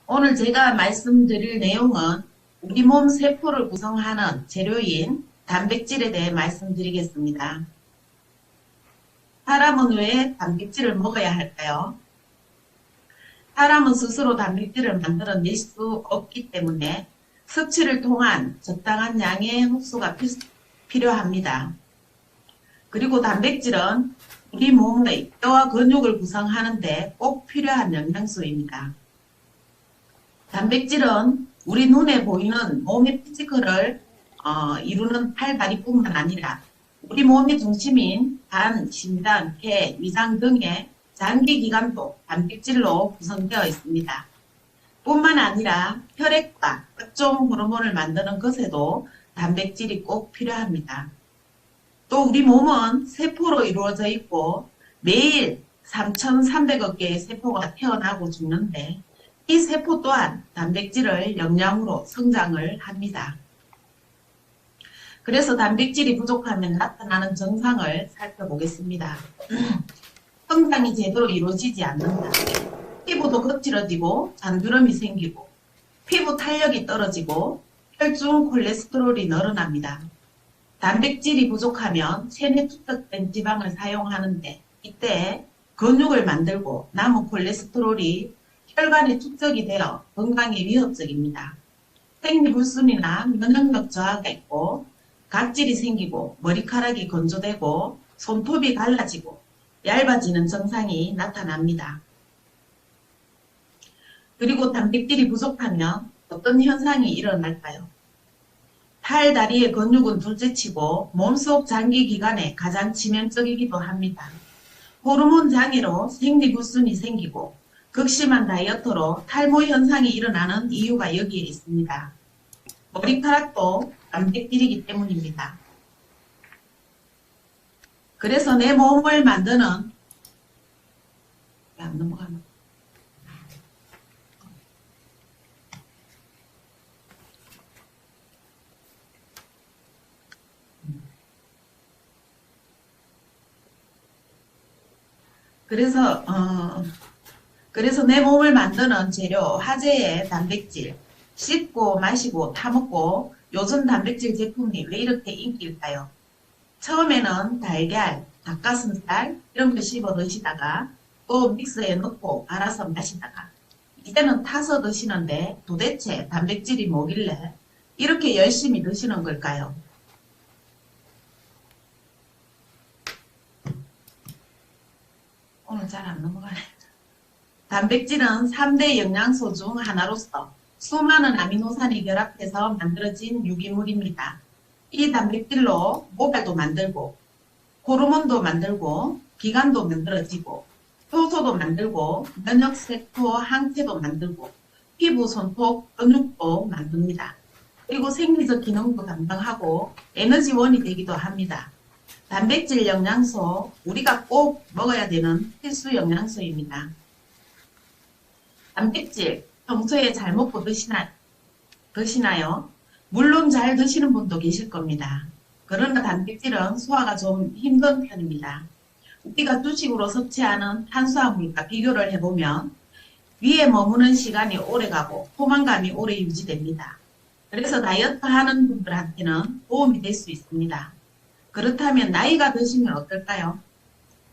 오늘 제가 말씀드릴 내용은 우리 몸 세포를 구성하는 재료인 단백질에 대해 말씀드리겠습니다. 사람은 왜 단백질을 먹어야 할까요? 사람은 스스로 단백질을 만들어낼 수 없기 때문에 섭취를 통한 적당한 양의 흡수가 필요합니다. 그리고 단백질은 우리 몸의 뼈와 근육을 구성하는 데 꼭 필요한 영양소입니다. 단백질은 우리 눈에 보이는 몸의 피지컬을 이루는 팔, 다리뿐만 아니라 우리 몸의 중심인 간, 심장, 폐, 위장 등의 장기기관도 단백질로 구성되어 있습니다. 뿐만 아니라 혈액과 각종 호르몬을 만드는 것에도 단백질이 꼭 필요합니다. 또 우리 몸은 세포로 이루어져 있고 매일 3,300억 개의 세포가 태어나고 죽는데 이 세포 또한 단백질을 영양으로 성장을 합니다. 그래서 단백질이 부족하면 나타나는 증상을 살펴보겠습니다. 성장이 제대로 이루어지지 않는다. 피부도 거칠어지고 잔주름이 생기고 피부 탄력이 떨어지고 혈중 콜레스테롤이 늘어납니다. 단백질이 부족하면 체내 축적된 지방을 사용하는데 이때 근육을 만들고 남은 콜레스테롤이 혈관에 축적이 되어 건강에 위협적입니다. 생리불순이나 면역력 저하가 있고 각질이 생기고 머리카락이 건조되고 손톱이 갈라지고 얇아지는 증상이 나타납니다. 그리고 단백질이 부족하면 어떤 현상이 일어날까요? 팔, 다리의 근육은 둘째치고 몸속 장기기관에 가장 치명적이기도 합니다. 호르몬 장애로 생리불순이 생기고 극심한 다이어트로 탈모 현상이 일어나는 이유가 여기에 있습니다. 머리카락도 단백질이기 때문입니다. 그래서 내 몸을 만드는 안 넘어가나? 그래서 내 몸을 만드는 재료 화제의 단백질 씹고 마시고 타먹고 요즘 단백질 제품이 왜 이렇게 인기일까요? 처음에는 달걀, 닭가슴살 이런 거 씹어 드시다가 또 믹서에 넣고 갈아서 마시다가 이제는 타서 드시는데 도대체 단백질이 뭐길래 이렇게 열심히 드시는 걸까요? 오늘 잘 안 넘어가네. 단백질은 3대 영양소 중 하나로서 수많은 아미노산이 결합해서 만들어진 유기물입니다. 이 단백질로 모발도 만들고 호르몬도 만들고 기관도 만들어지고 효소도 만들고 면역세포 항체도 만들고 피부, 손톱, 근육도 만듭니다. 그리고 생리적 기능도 담당하고 에너지원이 되기도 합니다. 단백질 영양소 우리가 꼭 먹어야 되는 필수 영양소입니다. 단백질 평소에 잘 먹고 드시나요? 물론 잘 드시는 분도 계실 겁니다. 그러나 단백질은 소화가 좀 힘든 편입니다. 우리가 주식으로 섭취하는 탄수화물과 비교를 해보면 위에 머무는 시간이 오래가고 포만감이 오래 유지됩니다. 그래서 다이어트 하는 분들한테는 도움이 될 수 있습니다. 그렇다면 나이가 드시면 어떨까요?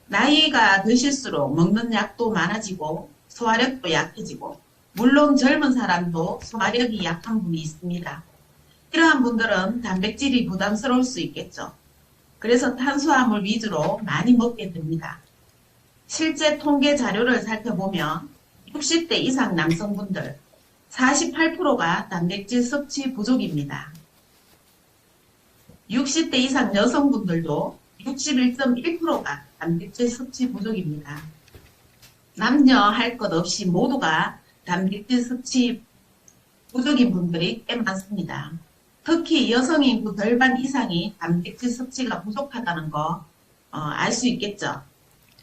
나이가 드실수록 먹는 약도 많아지고 소화력도 약해지고 물론 젊은 사람도 소화력이 약한 분이 있습니다. 이러한 분들은 단백질이 부담스러울 수 있겠죠. 그래서 탄수화물 위주로 많이 먹게 됩니다. 실제 통계 자료를 살펴보면 60대 이상 남성분들 48%가 단백질 섭취 부족입니다. 60대 이상 여성분들도 61.1%가 단백질 섭취 부족입니다. 남녀 할 것 없이 모두가 단백질 섭취 부족인 분들이 꽤 많습니다. 특히 여성 인구 절반 이상이 단백질 섭취가 부족하다는 거 알 수 있겠죠.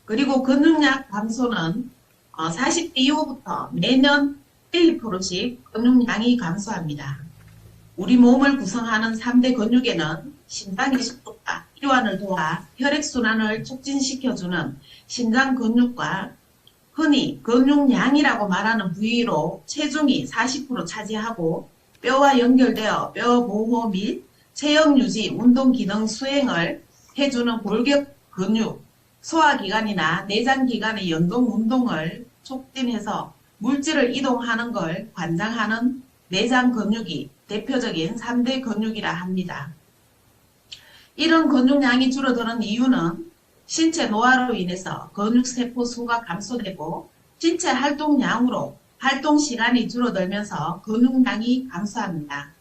그리고 근육량 감소는 40대 이후부터 매년 1, 2%씩 근육량이 감소합니다. 우리 몸을 구성하는 3대 근육에는 심장의 속도와 이완을 도와 혈액순환을 촉진시켜주는 심장 근육과 흔히 근육량이라고 말하는 부위로 체중이 40% 차지하고 뼈와 연결되어 뼈 보호 및 체형 유지, 운동 기능 수행을 해주는 골격 근육, 소화기관이나 내장기관의 연동 운동을 촉진해서 물질을 이동하는 걸 관장하는 내장 근육이 대표적인 3대 근육이라 합니다. 이런 근육량이 줄어드는 이유는 신체 노화로 인해서 근육세포 수가 감소되고 신체 활동량으로 활동 시간이 줄어들면서 근육량이 감소합니다.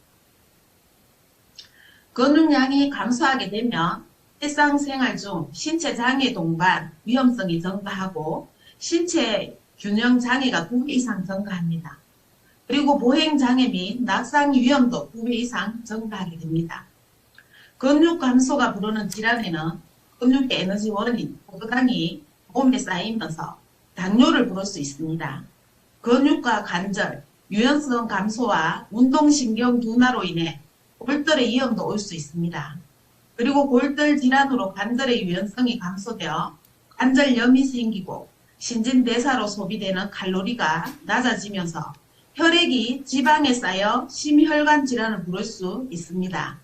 근육량이 감소하게 되면 일상생활 중 신체 장애 동반 위험성이 증가하고 신체 균형 장애가 2배 이상 증가합니다. 그리고 보행 장애 및 낙상 위험도 2배 이상 증가하게 됩니다. 근육 감소가 부르는 질환에는 근육의 에너지 원인 포도당이 몸에 쌓이면서 당뇨를 부를 수 있습니다. 근육과 관절, 유연성 감소와 운동신경 둔화로 인해 골절의 위험도 올 수 있습니다. 그리고 골절 질환으로 관절의 유연성이 감소되어 관절염이 생기고 신진대사로 소비되는 칼로리가 낮아지면서 혈액이 지방에 쌓여 심혈관 질환을 부를 수 있습니다.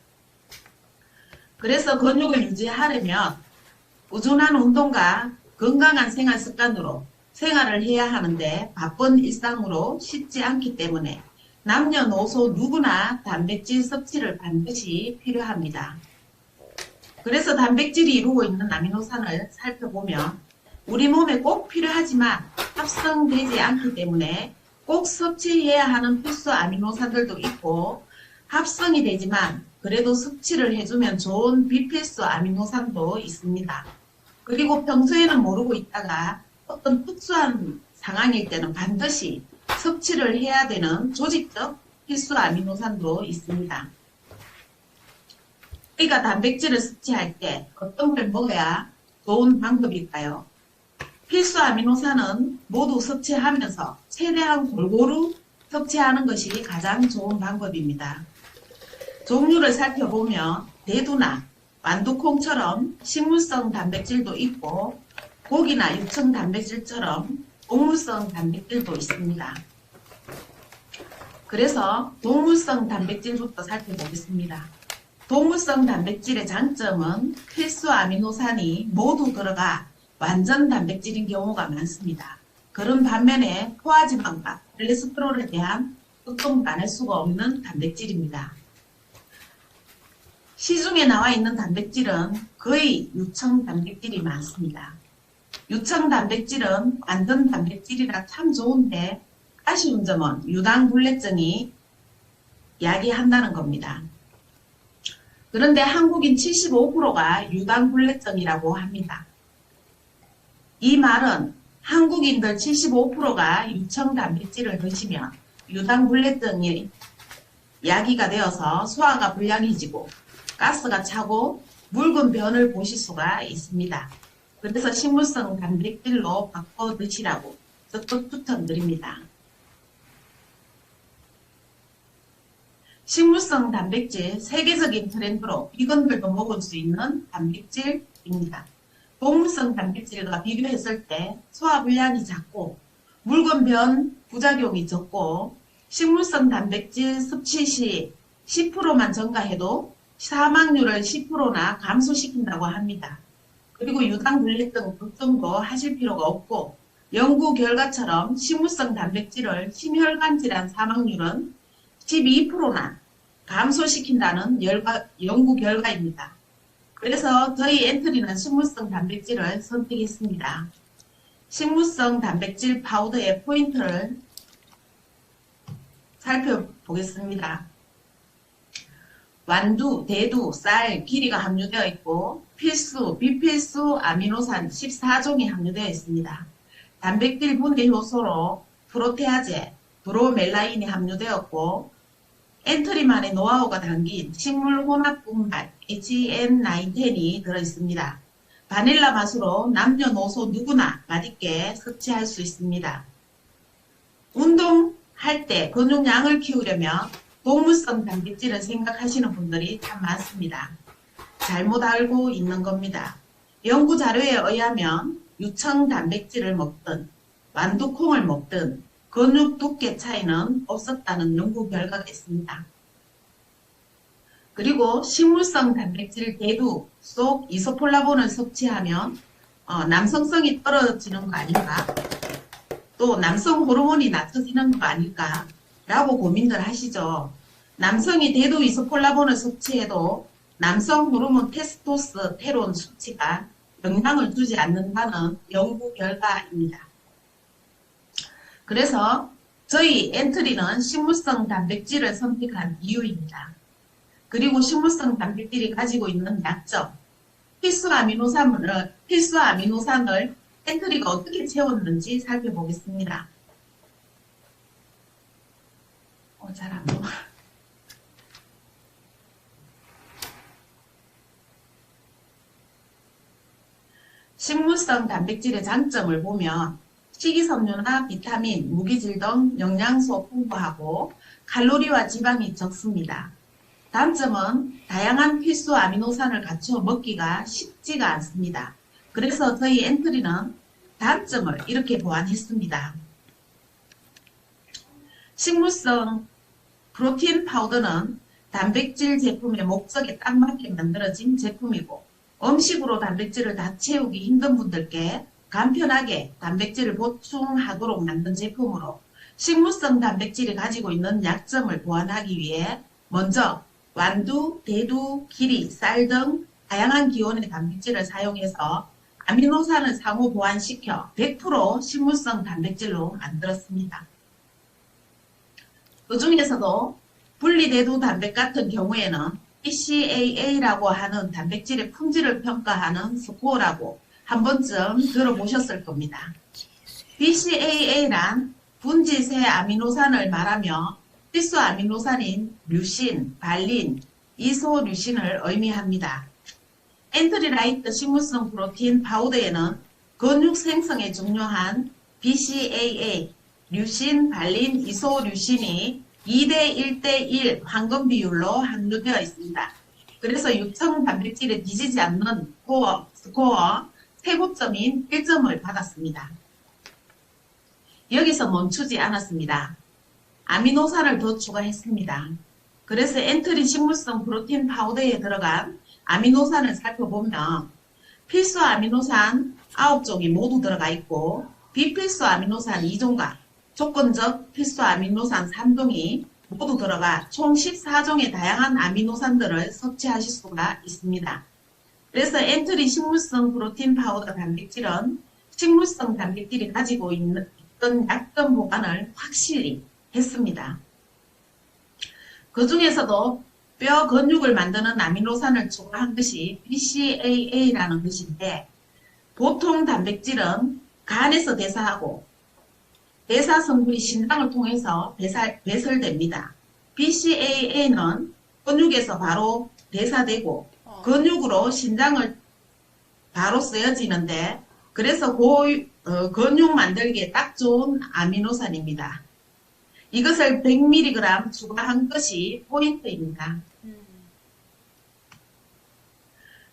그래서 근육을 유지하려면 꾸준한 운동과 건강한 생활 습관으로 생활을 해야 하는데 바쁜 일상으로 쉽지 않기 때문에 남녀노소 누구나 단백질 섭취를 반드시 필요합니다. 그래서 단백질이 이루고 있는 아미노산을 살펴보면 우리 몸에 꼭 필요하지만 합성되지 않기 때문에 꼭 섭취해야 하는 필수 아미노산들도 있고 합성이 되지만 그래도 섭취를 해주면 좋은 비필수 아미노산도 있습니다. 그리고 평소에는 모르고 있다가 어떤 특수한 상황일 때는 반드시 섭취를 해야 되는 조직적 필수 아미노산도 있습니다. 우리가 단백질을 섭취할 때 어떤 걸 먹어야 좋은 방법일까요? 필수 아미노산은 모두 섭취하면서 최대한 골고루 섭취하는 것이 가장 좋은 방법입니다. 종류를 살펴보면 대두나 완두콩처럼 식물성 단백질도 있고 고기나 육청 단백질처럼 동물성 단백질도 있습니다. 그래서 동물성 단백질부터 살펴보겠습니다. 동물성 단백질의 장점은 필수 아미노산이 모두 들어가 완전 단백질인 경우가 많습니다. 그런 반면에 포화지방과 콜레스테롤에 대한 걱정도 안 할 수가 없는 단백질입니다. 시중에 나와 있는 단백질은 거의 유청 단백질이 많습니다. 유청 단백질은 완전 단백질이라 참 좋은데 아쉬운 점은 유당불내증이 야기한다는 겁니다. 그런데 한국인 75%가 유당불내증이라고 합니다. 이 말은 한국인들 75%가 유청 단백질을 드시면 유당불내증이 야기가 되어서 소화가 불량해지고 가스가 차고 묽은 변을 보실 수가 있습니다. 그래서 식물성 단백질로 바꿔 드시라고 적극 추천드립니다. 식물성 단백질 세계적인 트렌드로 비건들도 먹을 수 있는 단백질입니다. 동물성 단백질과 비교했을 때 소화불량이 작고 묽은 변 부작용이 적고 식물성 단백질 섭취 시 10%만 증가해도 사망률을 10%나 감소시킨다고 합니다. 그리고 유당불내증 걱정도 하실 필요가 없고 연구 결과처럼 식물성 단백질을 심혈관 질환 사망률은 12%나 감소시킨다는 연구 결과입니다. 그래서 저희 엔트리는 식물성 단백질을 선택했습니다. 식물성 단백질 파우더의 포인트를 살펴보겠습니다. 완두, 대두, 쌀, 기리가 함유되어 있고 필수, 비필수 아미노산 14종이 함유되어 있습니다. 단백질 분해 효소로 프로테아제, 브로멜라인이 함유되었고 엔트리만의 노하우가 담긴 식물 혼합 분말 HN910이 들어있습니다. 바닐라 맛으로 남녀노소 누구나 맛있게 섭취할 수 있습니다. 운동할 때 근육량을 키우려면 동물성 단백질을 생각하시는 분들이 참 많습니다. 잘못 알고 있는 겁니다. 연구 자료에 의하면 유청 단백질을 먹든 완두콩을 먹든 근육 두께 차이는 없었다는 연구 결과가 있습니다. 그리고 식물성 단백질 대두 속 이소폴라본을 섭취하면 남성성이 떨어지는 거 아닌가? 또 남성 호르몬이 낮춰지는 거 아닐까? 라고 고민들 하시죠. 남성이 대두 이소폴라본을 섭취해도 남성 호르몬 테스토스테론 수치가 영향을 주지 않는다는 연구 결과입니다. 그래서 저희 엔트리는 식물성 단백질을 선택한 이유입니다. 그리고 식물성 단백질이 가지고 있는 약점, 필수 아미노산을 엔트리가 어떻게 채웠는지 살펴보겠습니다. 잘 안 보여. 식물성 단백질의 장점을 보면 식이섬유나 비타민, 무기질 등 영양소 풍부하고 칼로리와 지방이 적습니다. 단점은 다양한 필수 아미노산을 갖춰 먹기가 쉽지가 않습니다. 그래서 저희 엔트리는 단점을 이렇게 보완했습니다. 식물성 프로틴 파우더는 단백질 제품의 목적에 딱 맞게 만들어진 제품이고 음식으로 단백질을 다 채우기 힘든 분들께 간편하게 단백질을 보충하도록 만든 제품으로 식물성 단백질이 가지고 있는 약점을 보완하기 위해 먼저 완두, 대두, 기리, 쌀 등 다양한 기원의 단백질을 사용해서 아미노산을 상호 보완시켜 100% 식물성 단백질로 만들었습니다. 그 중에서도 분리대두 단백 같은 경우에는 BCAA라고 하는 단백질의 품질을 평가하는 스코어라고 한 번쯤 들어보셨을 겁니다. BCAA란 분지세 아미노산을 말하며 필수 아미노산인 류신, 발린, 이소류신을 의미합니다. 엔트리라이트 식물성 프로틴 파우더에는 근육 생성에 중요한 BCAA, 류신, 발린, 이소류신이 2대 1대1 황금 비율로 함유되어 있습니다. 그래서 육청 단백질에 뒤지지 않는 스코어 최고점인 1점을 받았습니다. 여기서 멈추지 않았습니다. 아미노산을 더 추가했습니다. 그래서 엔트리 식물성 프로틴 파우더에 들어간 아미노산을 살펴보면 필수 아미노산 9종이 모두 들어가 있고 비필수 아미노산 2종과 조건적 필수 아미노산 3종이 모두 들어가 총 14종의 다양한 아미노산들을 섭취하실 수가 있습니다. 그래서 엔트리 식물성 프로틴 파우더 단백질은 식물성 단백질이 가지고 있던 약점 보완을 확실히 했습니다. 그 중에서도 뼈 근육을 만드는 아미노산을 추가한 것이 BCAA라는 것인데 보통 단백질은 간에서 대사하고 대사 성분이 신장을 통해서 배설됩니다. BCAA는 근육에서 바로 대사되고 근육으로 신장을 바로 쓰여지는데 그래서 근육 만들기에 딱 좋은 아미노산입니다. 이것을 100mg 추가한 것이 포인트입니다.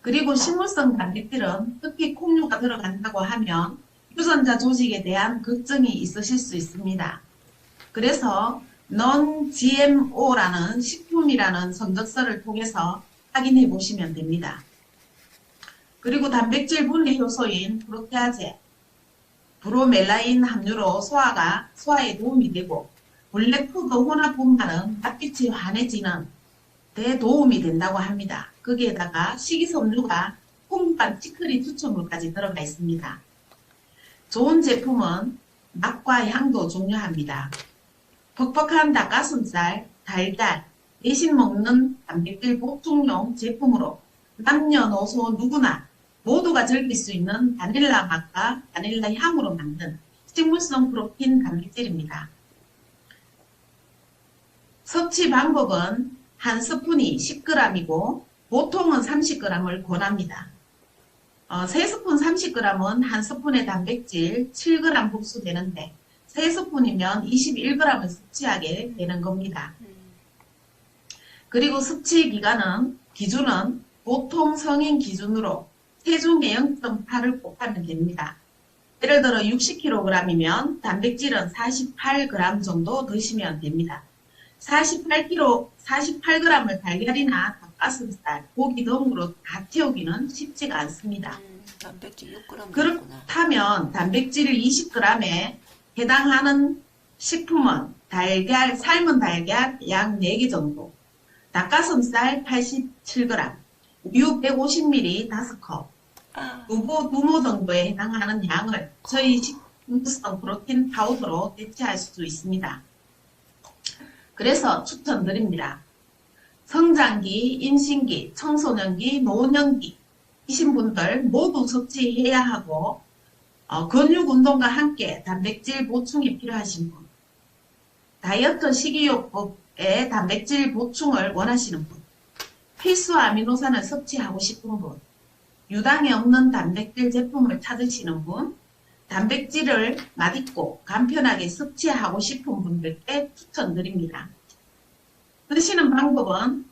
그리고 식물성 단백질은 특히 콩류가 들어간다고 하면 유전자 조직에 대한 걱정이 있으실 수 있습니다. 그래서 non-GMO라는 식품이라는 성적서를 통해서 확인해 보시면 됩니다. 그리고 단백질 분리 효소인 프로테아제, 브로멜라인 함유로 소화에 도움이 되고 블랙푸드 혼합분말은 낯빛이 환해지는 데 도움이 된다고 합니다. 거기에다가 식이섬유가 풍부한 치크리 추출물까지 들어가 있습니다. 좋은 제품은 맛과 향도 중요합니다. 퍽퍽한 닭가슴살, 달걀, 대신 먹는 단백질 보충용 제품으로 남녀노소 누구나 모두가 즐길 수 있는 바닐라 맛과 바닐라 향으로 만든 식물성 프로틴 단백질입니다. 섭취 방법은 한 스푼이 10g이고 보통은 30g을 권합니다. 3스푼 30g은 한 스푼의 단백질 7g 흡수되는데 3스푼이면 21g을 섭취하게 되는 겁니다. 그리고 섭취 기준은 보통 성인 기준으로 체중의 0.8을 곱하면 됩니다. 예를 들어 60kg이면 단백질은 48g 정도 드시면 됩니다. 48g을 달걀이나 닭가슴살, 고기 등으로 다 태우기는 쉽지가 않습니다. 단백질 6g 그렇다면 단백질 20g에 해당하는 식품은 달걀, 삶은 달걀 약 4개 정도, 닭가슴살 87g, 우유 150ml 5컵, 두부 정도에 해당하는 양을 저희 식물성 프로틴 파우더로 대체할 수 있습니다. 그래서 추천드립니다. 성장기, 임신기, 청소년기, 노년기 이신 분들 모두 섭취해야 하고 근육 운동과 함께 단백질 보충이 필요하신 분, 다이어트 식이요법에 단백질 보충을 원하시는 분, 필수 아미노산을 섭취하고 싶은 분, 유당이 없는 단백질 제품을 찾으시는 분, 단백질을 맛있고 간편하게 섭취하고 싶은 분들께 추천드립니다. 드시는 방법은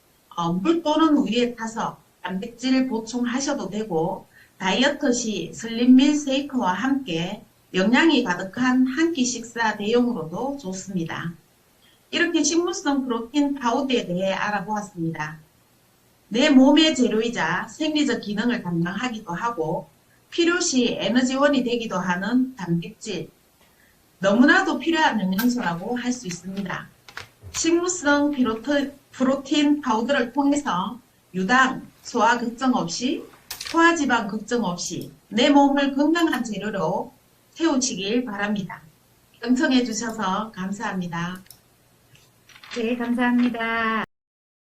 물 또는 우유에 타서 단백질 보충하셔도 되고, 다이어트 시 슬림밀 쉐이크와 함께 영양이 가득한 한 끼 식사 대용으로도 좋습니다. 이렇게 식물성 프로틴 파우더에 대해 알아보았습니다. 내 몸의 재료이자 생리적 기능을 담당하기도 하고 필요시 에너지원이 되기도 하는 단백질, 너무나도 필요한 영양소라고 할 수 있습니다. 식물성 프로틴 파우더를 통해서 유당, 소화 걱정 없이, 소화지방 걱정 없이 내 몸을 건강한 재료로 채우시길 바랍니다. 경청해 주셔서 감사합니다. 네, 감사합니다.